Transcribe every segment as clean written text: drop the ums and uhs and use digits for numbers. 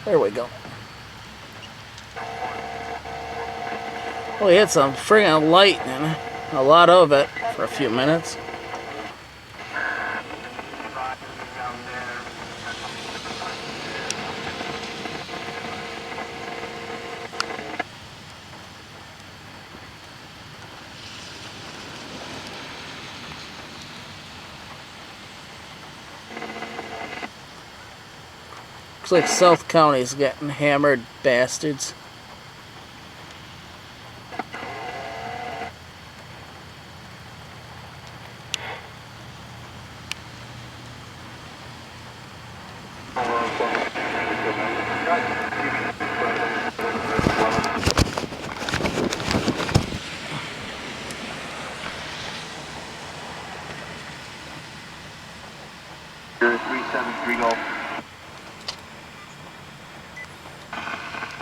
There we go. We had some friggin' lightning. A lot of it for a few minutes. Looks like South County's getting hammered, bastards.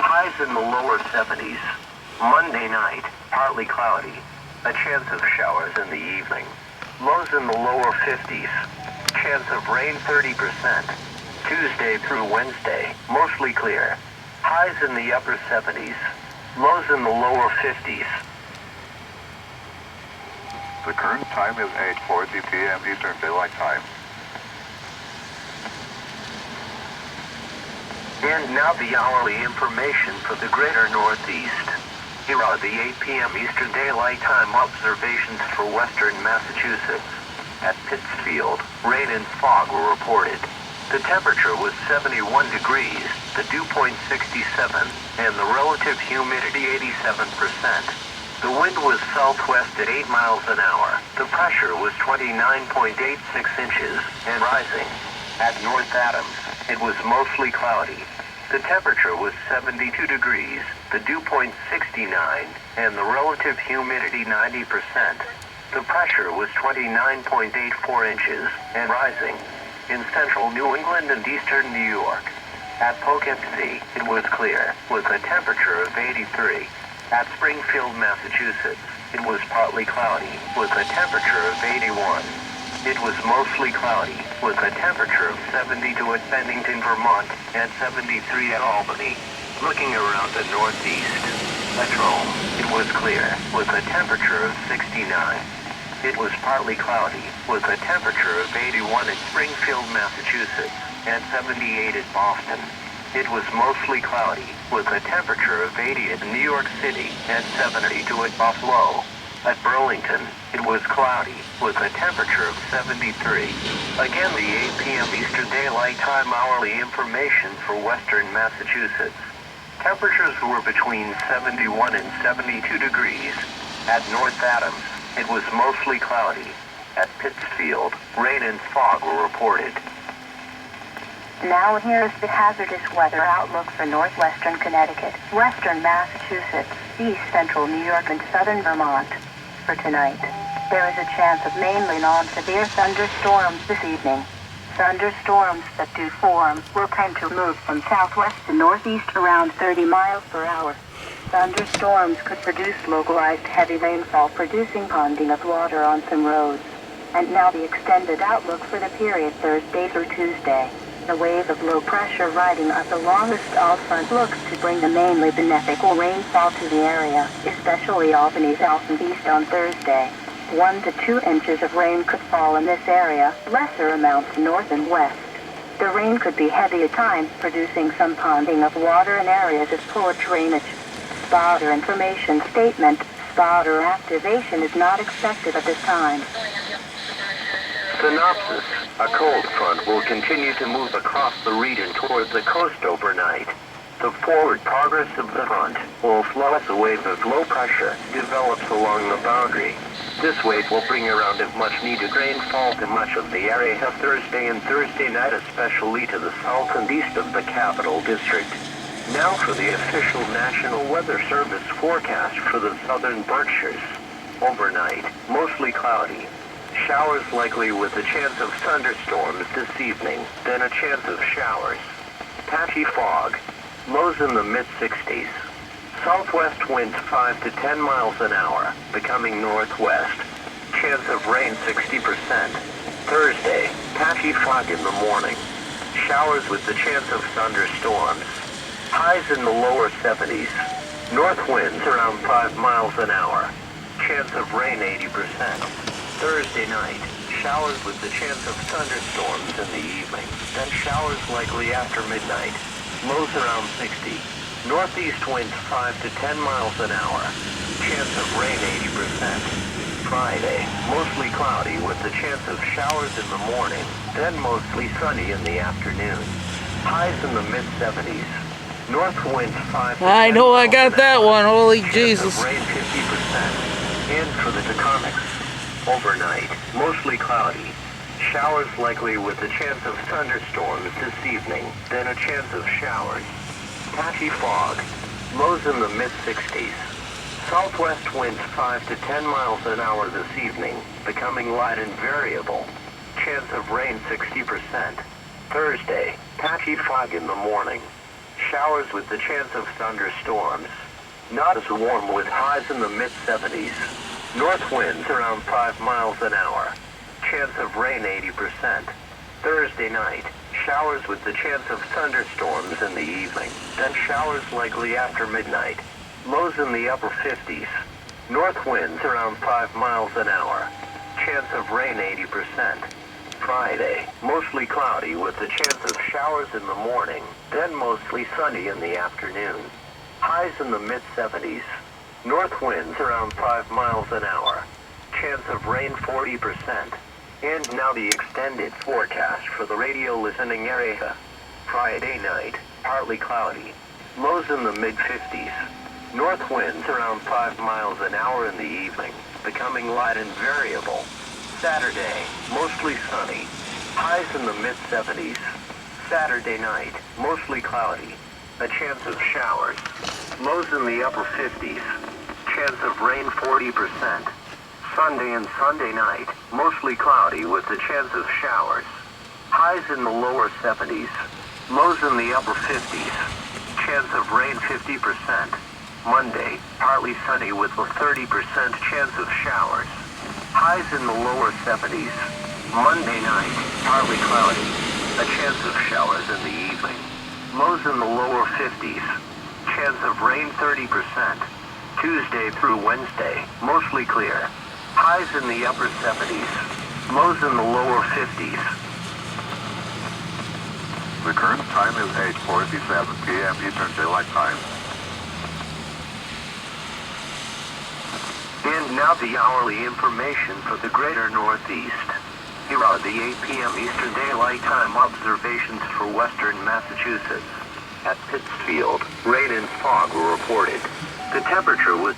Highs in the lower 70s. Monday night, partly cloudy. A chance of showers in the evening. Lows in the lower 50s. Chance of rain 30%. Tuesday through Wednesday, mostly clear. Highs in the upper 70s. Lows in the lower 50s. The current time is 8:40 p.m. Eastern Daylight Time. And now the hourly information for the greater Northeast. Here are the 8 p.m. Eastern Daylight Time observations for western Massachusetts. At Pittsfield, rain and fog were reported. The temperature was 71 degrees, the dew point 67, and the relative humidity 87%. The wind was southwest at 8 miles an hour. The pressure was 29.86 inches and rising. At North Adams, it was mostly cloudy. The temperature was 72 degrees, the dew point 69, and the relative humidity 90%. The pressure was 29.84 inches and rising. In central New England and eastern New York. At Poughkeepsie, it was clear, with a temperature of 83. At Springfield, Massachusetts, it was partly cloudy, with a temperature of 81. It was mostly cloudy, with a temperature of 72 at Bennington, Vermont, and 73 at Albany. Looking around the northeast, at Rome, it was clear, with a temperature of 69. It was partly cloudy, with a temperature of 81 at Springfield, Massachusetts, and 78 at Boston. It was mostly cloudy, with a temperature of 80 at New York City, and 72 at Buffalo. At Burlington, it was cloudy, with a temperature of 73. Again, the 8 p.m. Eastern Daylight Time hourly information for western Massachusetts. Temperatures were between 71 and 72 degrees. At North Adams, it was mostly cloudy. At Pittsfield, rain and fog were reported. Now here's the hazardous weather outlook for northwestern Connecticut, western Massachusetts, east central New York, and southern Vermont. For tonight, there is a chance of mainly non-severe thunderstorms this evening. Thunderstorms that do form will tend to move from southwest to northeast around 30 miles per hour. Thunderstorms could produce localized heavy rainfall, producing ponding of water on some roads. And now the extended outlook for the period Thursday through Tuesday. The wave of low pressure riding up the longest alt front looks to bring the mainly beneficial rainfall to the area, especially Albany south and east on Thursday. 1 to 2 inches of rain could fall in this area, lesser amounts north and west. The rain could be heavy at times, producing some ponding of water in areas of poor drainage. Spotter information statement: spotter activation is not expected at this time. Synopsis. A cold front will continue to move across the region toward the coast overnight. The forward progress of the front will slow as a wave of low pressure develops along the boundary. This wave will bring around much-needed rainfall to much of the area Thursday and Thursday night, especially to the south and east of the Capital District. Now for the official National Weather Service forecast for the southern Berkshires. Overnight, mostly cloudy. Showers likely with a chance of thunderstorms this evening, then a chance of showers. Patchy fog. Lows in the mid-60s. Southwest winds 5 to 10 miles an hour, becoming northwest. Chance of rain 60%. Thursday, patchy fog in the morning. Showers with the chance of thunderstorms. Highs in the lower 70s. North winds around 5 miles an hour. Chance of rain 80%. Thursday night. Showers with the chance of thunderstorms in the evening. Then showers likely after midnight. Lows around 60. Northeast winds 5 to 10 miles an hour. Chance of rain 80%. Friday, mostly cloudy with the chance of showers in the morning, then mostly sunny in the afternoon. Highs in the mid-70s. North winds 5 to 10 I know I got miles an that hour. one. Holy Chance Jesus. of rain 50%. And for the Taconics. Overnight, mostly cloudy. Showers likely with a chance of thunderstorms this evening, then a chance of showers. Patchy fog. Lows in the mid-60s. Southwest winds 5 to 10 miles an hour this evening, becoming light and variable. Chance of rain 60%. Thursday, patchy fog in the morning. Showers with the chance of thunderstorms. Not as warm with highs in the mid-70s. North winds around 5 miles an hour. Chance of rain 80%. Thursday night, showers with the chance of thunderstorms in the evening, then showers likely after midnight. Lows in the upper 50s. North winds around 5 miles an hour. Chance of rain 80%. Friday, mostly cloudy with the chance of showers in the morning, then mostly sunny in the afternoon. Highs in the mid-70s. North winds around 5 miles an hour. Chance of rain 40%. And now the extended forecast for the radio listening area. Friday night, partly cloudy. Lows in the mid-50s. North winds around 5 miles an hour in the evening, becoming light and variable. Saturday, mostly sunny. Highs in the mid-70s. Saturday night, mostly cloudy. A chance of showers. Lows in the upper 50s. Chance of rain 40%. Sunday and Sunday night, mostly cloudy with a chance of showers. Highs in the lower 70s. Lows in the upper 50s. Chance of rain 50%. Monday, partly sunny with a 30% chance of showers. Highs in the lower 70s. Monday night, partly cloudy. A chance of showers in the evening. Lows in the lower 50s. Chance of rain 30%. Tuesday through Wednesday, mostly clear. Highs in the upper 70s. Lows in the lower 50s. The current time is 8:47 p.m. Eastern Daylight Time. And now the hourly information for the greater Northeast. Here are the 8 p.m. Eastern Daylight Time observations for western Massachusetts. At Pittsfield, rain and fog were reported. The temperature was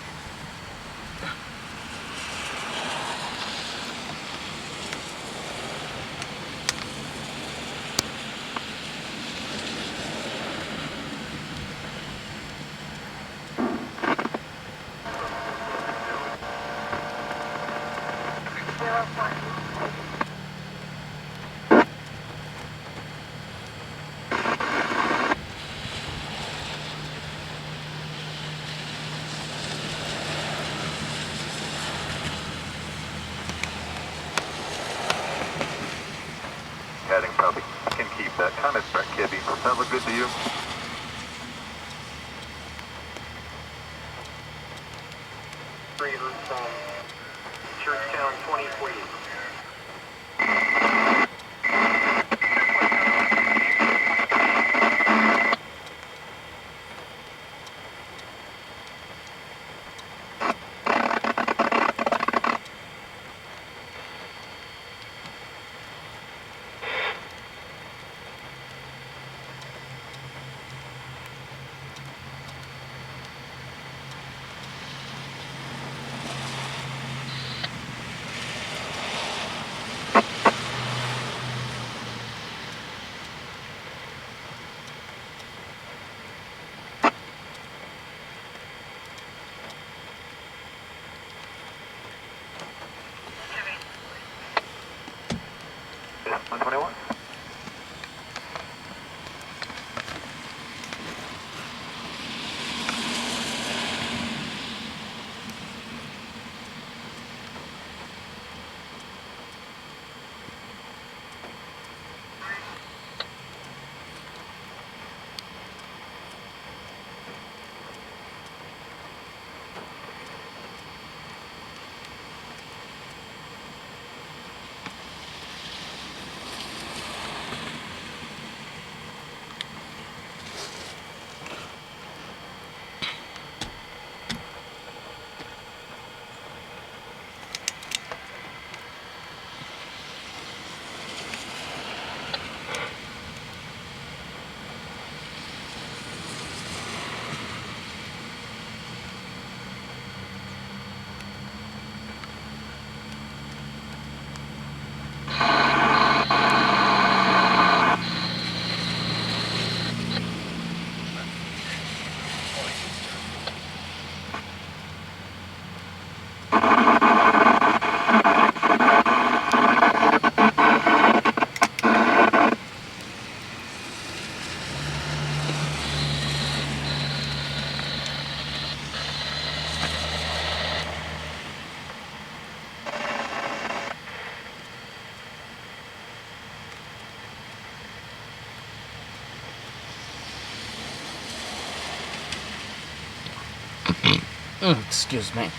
Heading south, can keep that kind of start kidding. That look good to you? from Churchtown 23. Excuse me.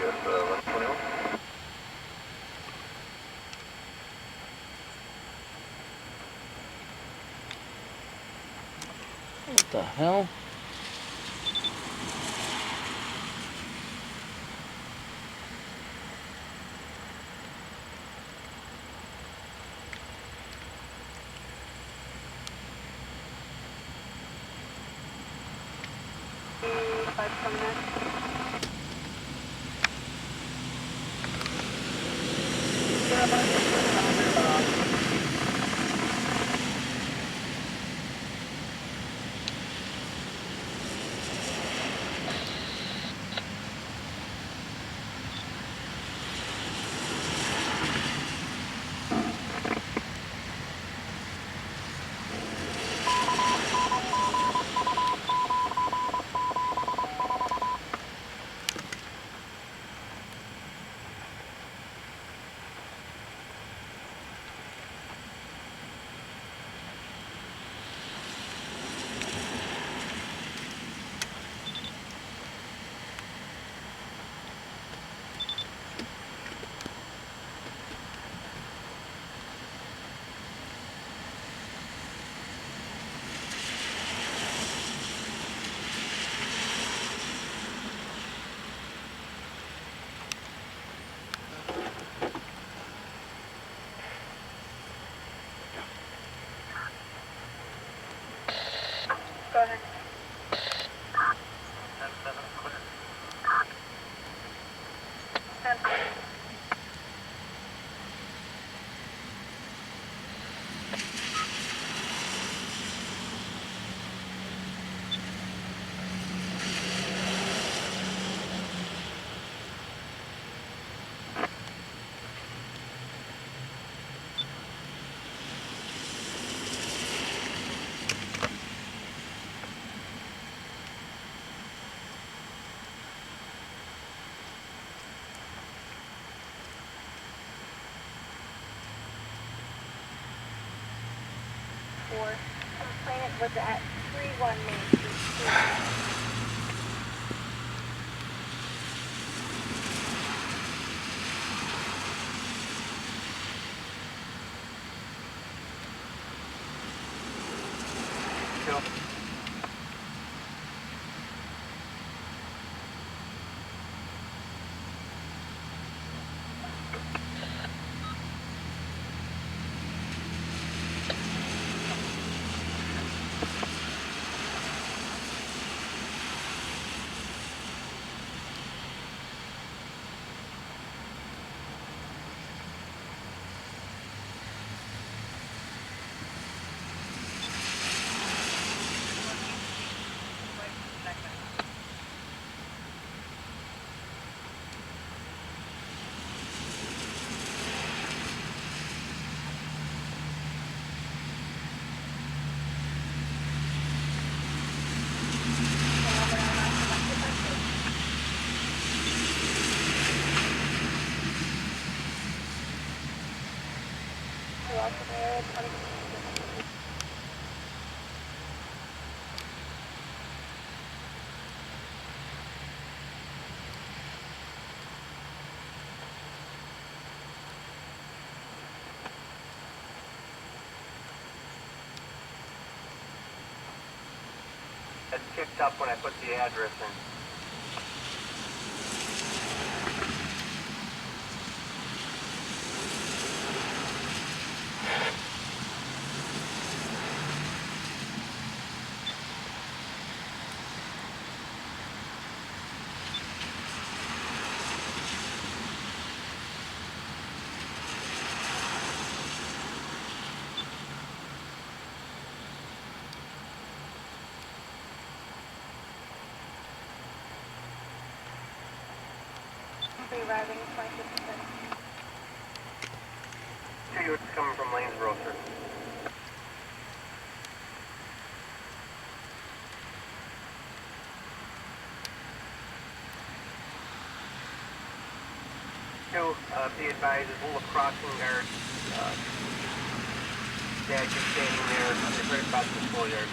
Yes, 1121. What the hell? Go ahead. Complainant was at 31 Main Street. It picked up when I put the address in. Arriving 26. Two units coming from Lanesboro, sir. Be advised, there's a little crossing guard. Dad just standing there, right about the schoolyard.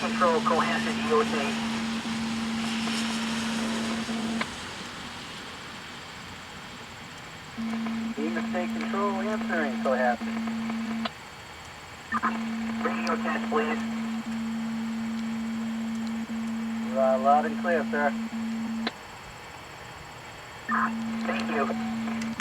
Control, Cohasset, EOT. Beam to state control, answering, Cohasset. Radio test, please. Loud and clear, sir. Thank you.